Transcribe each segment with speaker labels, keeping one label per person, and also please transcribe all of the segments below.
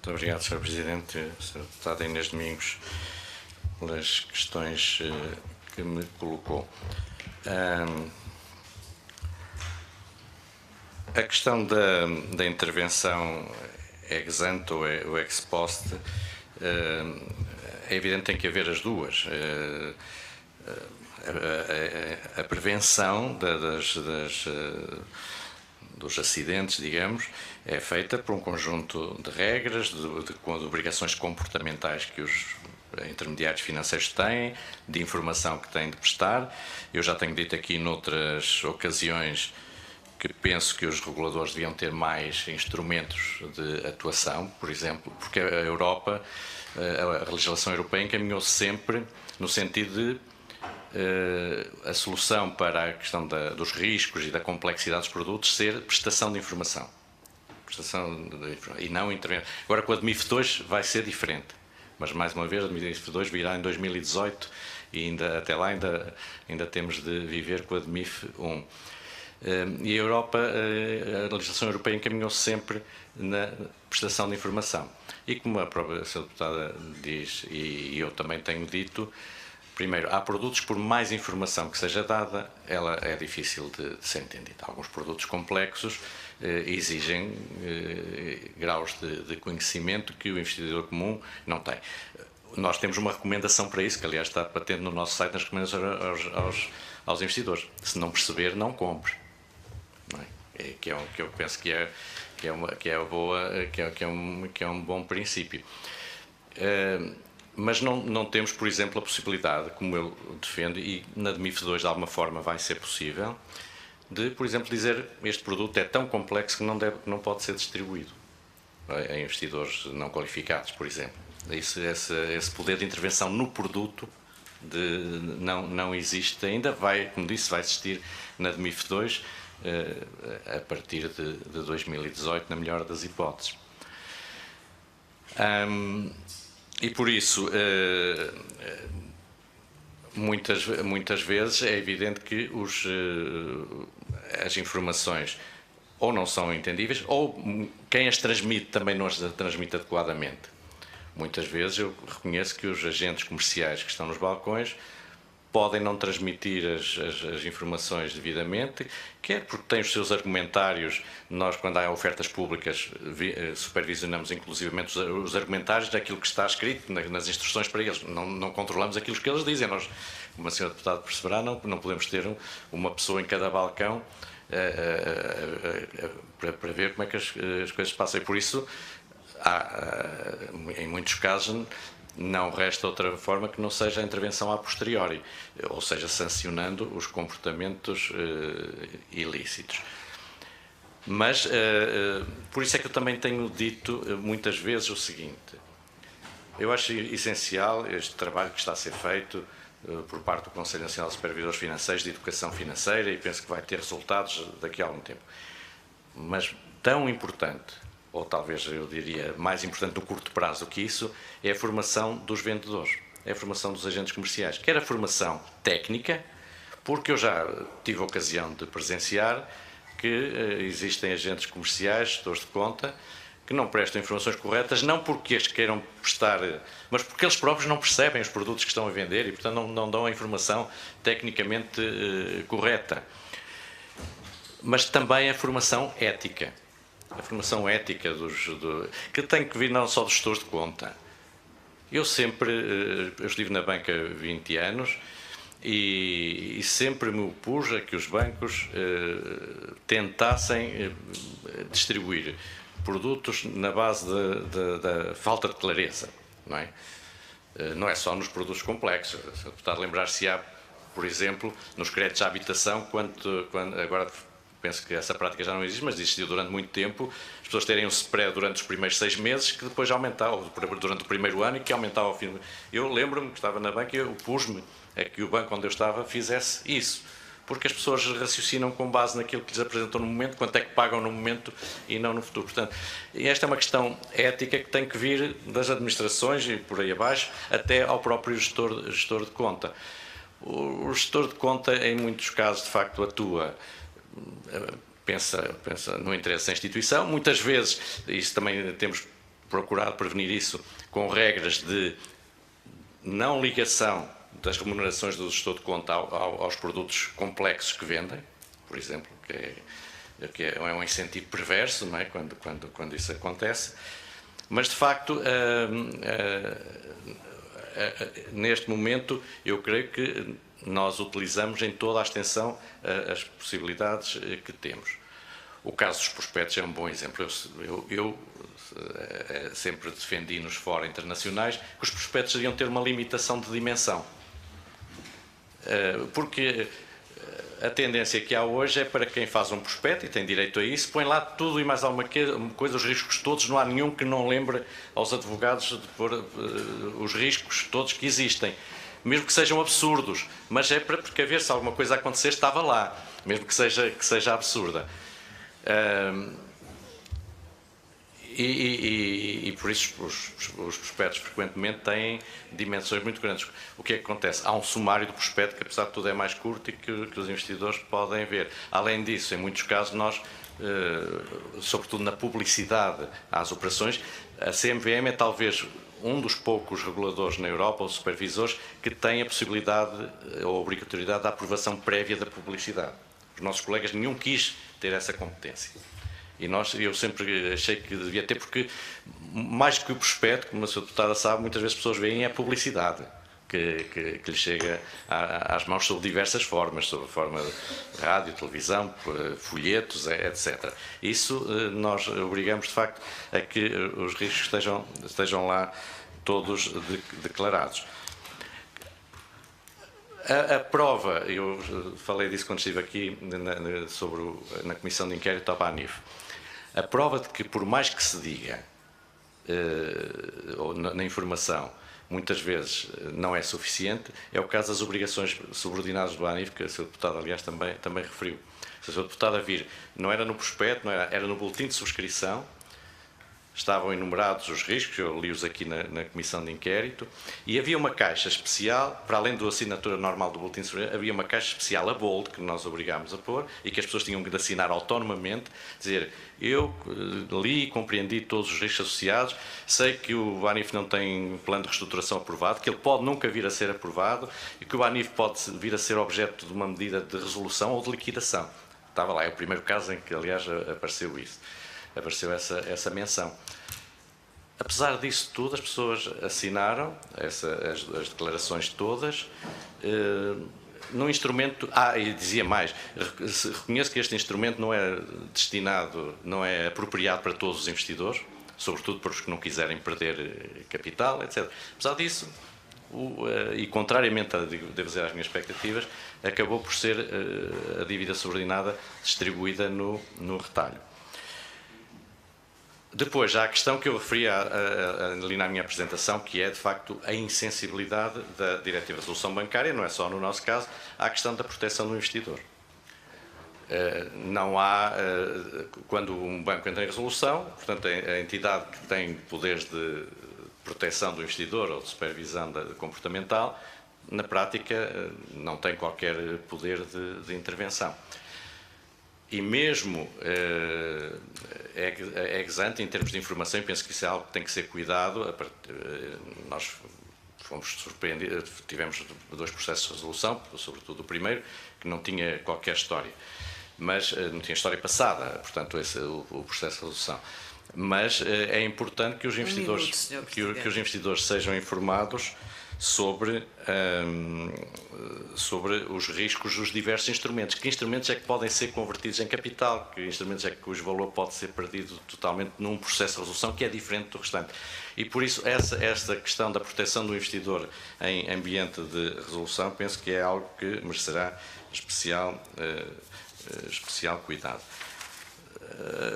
Speaker 1: Muito obrigado, Sr. Presidente, Sr. Deputado Inês Domingos, pelas questões que me colocou. A questão da intervenção ex ante ou ex post, é evidente que tem que haver as duas. A prevenção dos acidentes, digamos, é feita por um conjunto de regras, de obrigações comportamentais que os intermediários financeiros têm, de informação que têm de prestar. Eu já tenho dito aqui noutras ocasiões que penso que os reguladores deviam ter mais instrumentos de atuação, por exemplo, porque a Europa, a legislação europeia encaminhou-se sempre no sentido de a solução para a questão dos riscos e da complexidade dos produtos ser prestação de informação. E não intervenção. Agora com a DMIF II vai ser diferente, mas mais uma vez a DMIF II virá em 2018 e até lá ainda temos de viver com a DMIF I. E a Europa, a legislação europeia encaminhou-se sempre na prestação de informação. E como a própria Sra. Deputada diz, e eu também tenho dito, primeiro, há produtos que por mais informação que seja dada, ela é difícil de ser entendida. Alguns produtos complexos exigem graus de conhecimento que o investidor comum não tem. Nós temos uma recomendação para isso, que aliás está patente no nosso site nas recomendações aos investidores. Se não perceber, não compre. Não é? Que eu penso que é um bom princípio. Mas não temos, por exemplo, a possibilidade, como eu defendo, e na DMIF II de alguma forma vai ser possível, de, por exemplo, dizer este produto é tão complexo que não pode ser distribuído a investidores não qualificados, por exemplo. Esse poder de intervenção no produto não existe ainda, como disse, vai existir na DMIF II a partir de 2018, na melhor das hipóteses. E por isso, muitas vezes é evidente que as informações ou não são entendíveis, ou quem as transmite também não as transmite adequadamente. Muitas vezes eu reconheço que os agentes comerciais que estão nos balcões podem não transmitir as informações devidamente, quer porque têm os seus argumentários. Nós, quando há ofertas públicas, supervisionamos inclusivamente os argumentários daquilo que está escrito nas instruções para eles. Não controlamos aquilo que eles dizem. Nós, como a senhora deputada perceberá, não podemos ter uma pessoa em cada balcão para ver como é que as coisas passam. E por isso, em muitos casos, não resta outra forma que não seja a intervenção a posteriori, ou seja, sancionando os comportamentos ilícitos. Mas, por isso é que eu também tenho dito muitas vezes o seguinte: eu acho essencial este trabalho que está a ser feito por parte do Conselho Nacional de Supervisores Financeiros de Educação Financeira, e penso que vai ter resultados daqui a algum tempo. Mas tão importante, ou talvez eu diria mais importante no curto prazo do que isso, é a formação dos vendedores, é a formação dos agentes comerciais, quer a formação técnica, porque eu já tive a ocasião de presenciar que existem agentes comerciais, gestores de conta, que não prestam informações corretas, não porque as queiram prestar, mas porque eles próprios não percebem os produtos que estão a vender e, portanto, não dão a informação tecnicamente correta. Mas também a formação ética. A formação ética que tem que vir não só dos gestores de conta. Eu estive na banca há 20 anos e sempre me opus a que os bancos tentassem distribuir produtos na base da falta de clareza, não é? Não é só nos produtos complexos. Se o deputado lembrar-se-á, por exemplo, nos créditos à habitação, quando agora penso que essa prática já não existe, mas existiu durante muito tempo, as pessoas terem um spread durante os primeiros 6 meses, que depois aumentava, durante o primeiro ano, e que aumentava ao fim. Eu lembro-me que estava na banca e eu opus-me a que o banco onde eu estava fizesse isso, porque as pessoas raciocinam com base naquilo que lhes apresentam no momento, quanto é que pagam no momento e não no futuro. Portanto, esta é uma questão ética que tem que vir das administrações e por aí abaixo, até ao próprio gestor de conta. O gestor de conta, em muitos casos, de facto, atua, pensa no interesse da instituição. Muitas vezes, isso também temos procurado prevenir isso com regras de não ligação das remunerações do gestor de conta aos produtos complexos que vendem, por exemplo, que é um incentivo perverso, não é? Quando isso acontece. Mas, de facto, neste momento, eu creio que nós utilizamos em toda a extensão as possibilidades que temos. O caso dos prospectos é um bom exemplo. Eu sempre defendi nos fóruns internacionais que os prospectos deviam ter uma limitação de dimensão. Porque a tendência que há hoje é para quem faz um prospecto, e tem direito a isso, põe lá tudo e mais alguma coisa, os riscos todos, não há nenhum que não lembre aos advogados de pôr os riscos todos que existem. Mesmo que sejam absurdos, mas é para precaver se alguma coisa acontecer, estava lá, mesmo que seja absurda. E por isso os prospectos frequentemente têm dimensões muito grandes. O que é que acontece? Há um sumário do prospecto que, apesar de tudo, é mais curto e que os investidores podem ver. Além disso, em muitos casos, nós, sobretudo na publicidade às operações, a CMVM é talvez um dos poucos reguladores na Europa, ou supervisores, que tem a possibilidade ou a obrigatoriedade da aprovação prévia da publicidade. Os nossos colegas nenhum quis ter essa competência. E eu sempre achei que devia ter, porque mais que o prospecto, como a sua deputada sabe, muitas vezes as pessoas veem a publicidade que lhe chega às mãos sob diversas formas, sob a forma de rádio, televisão, folhetos, etc. Isso nós obrigamos, de facto, a que os riscos estejam lá todos declarados. A prova, eu falei disso quando estive aqui na Comissão de Inquérito ao BANIF, a prova de que, por mais que se diga na informação, muitas vezes não é suficiente, é o caso das obrigações subordinadas do BANIF, que a Sra. Deputada, aliás, também referiu. Se a Sra. Deputada vir, não era no prospecto, era no boletim de subscrição, estavam enumerados os riscos, eu li-os aqui na Comissão de Inquérito, e havia uma caixa especial, para além da assinatura normal do boletim de subscrição, havia uma caixa especial a bold, que nós obrigámos a pôr, e que as pessoas tinham de assinar autonomamente, dizer, eu li e compreendi todos os riscos associados, sei que o BANIF não tem plano de reestruturação aprovado, que ele pode nunca vir a ser aprovado, e que o BANIF pode vir a ser objeto de uma medida de resolução ou de liquidação. Estava lá, é o primeiro caso em que, aliás, apareceu isso. Apareceu essa menção. Apesar disso tudo, as pessoas assinaram as declarações todas num instrumento... e dizia mais, reconheço que este instrumento não é destinado, não é apropriado para todos os investidores, sobretudo para os que não quiserem perder capital, etc. Apesar disso, e contrariamente, devo dizer, às minhas expectativas, acabou por ser a dívida subordinada distribuída no retalho. Depois, há a questão que eu referi ali na minha apresentação, que é, de facto, a insensibilidade da Diretiva de Resolução Bancária, não é só no nosso caso, há a questão da proteção do investidor. Não há, quando um banco entra em resolução, portanto, a entidade que tem poderes de proteção do investidor ou de supervisão comportamental, na prática, não tem qualquer poder de intervenção. E mesmo ex ante, em termos de informação, penso que isso é algo que tem que ser cuidado. Nós fomos surpreendidos, tivemos 2 processos de resolução, sobretudo o primeiro, que não tinha qualquer história, mas não tinha história passada, portanto, o processo de resolução. Mas é importante que os investidores sejam informados sobre os riscos dos diversos instrumentos. Que instrumentos é que podem ser convertidos em capital? Que instrumentos é que cujo valor pode ser perdido totalmente num processo de resolução que é diferente do restante? E por isso esta questão da proteção do investidor em ambiente de resolução penso que é algo que merecerá especial cuidado.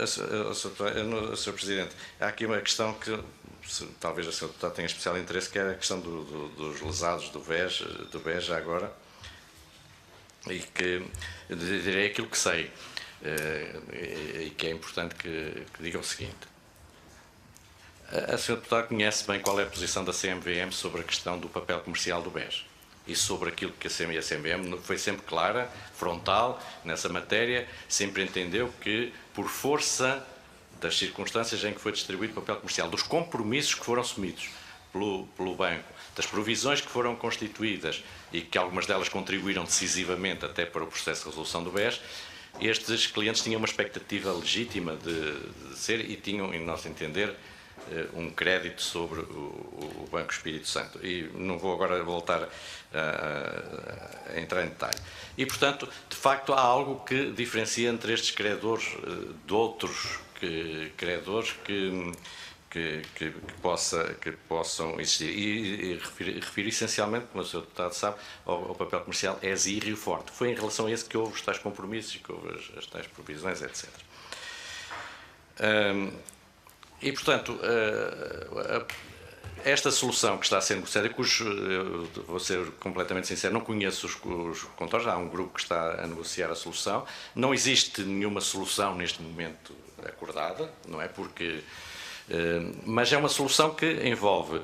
Speaker 1: Sr. Presidente, há aqui uma questão que talvez a Sra. Deputada tenha especial interesse, que é a questão dos lesados do BES já agora, e que direi aquilo que sei, e que é importante que diga o seguinte. A Sra. Deputada conhece bem qual é a posição da CMVM sobre a questão do papel comercial do BES e sobre aquilo que a CMVM foi sempre clara, frontal, nessa matéria, sempre entendeu que, por força das circunstâncias em que foi distribuído o papel comercial, dos compromissos que foram assumidos pelo banco, das provisões que foram constituídas e que algumas delas contribuíram decisivamente até para o processo de resolução do BES, estes clientes tinham uma expectativa legítima de ser e tinham, em nosso entender, um crédito sobre o Banco Espírito Santo. E não vou agora voltar a entrar em detalhe. E, portanto, de facto, há algo que diferencia entre estes credores de outros credores que possam existir. E refiro essencialmente, como o Sr. Deputado sabe, ao papel comercial ESI e Rio Forte. Foi em relação a esse que houve os tais compromissos e que houve as tais provisões, etc. E, portanto, esta solução que está a ser negociada, vou ser completamente sincero, não conheço os contornos, há um grupo que está a negociar a solução, não existe nenhuma solução neste momento acordada, não é? Porque, mas é uma solução que envolve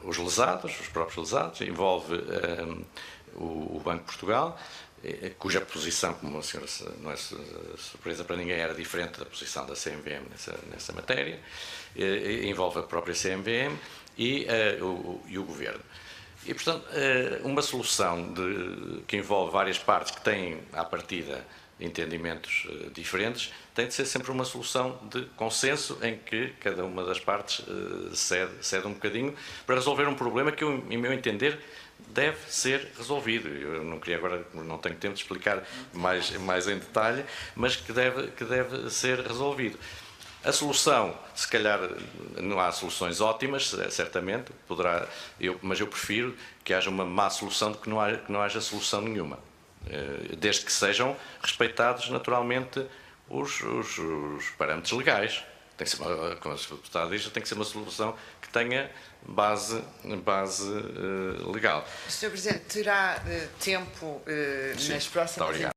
Speaker 1: os lesados, os próprios lesados, envolve o Banco de Portugal, cuja posição, como a senhora não é surpresa para ninguém, era diferente da posição da CMVM nessa matéria, envolve a própria CMVM e o Governo. E, portanto, uma solução que envolve várias partes que têm, à partida, entendimentos diferentes, tem de ser sempre uma solução de consenso em que cada uma das partes cede um bocadinho para resolver um problema que, em meu entender, deve ser resolvido. Eu não queria agora, não tenho tempo de explicar mais em detalhe, mas que deve ser resolvido. A solução, se calhar, não há soluções ótimas, certamente, mas eu prefiro que haja uma má solução do que não haja solução nenhuma. Desde que sejam respeitados, naturalmente, os parâmetros legais. Tem que ser como o Sr. Deputado diz, tem que ser uma solução que tenha base legal.
Speaker 2: Sr. Presidente, terá tempo nas próximas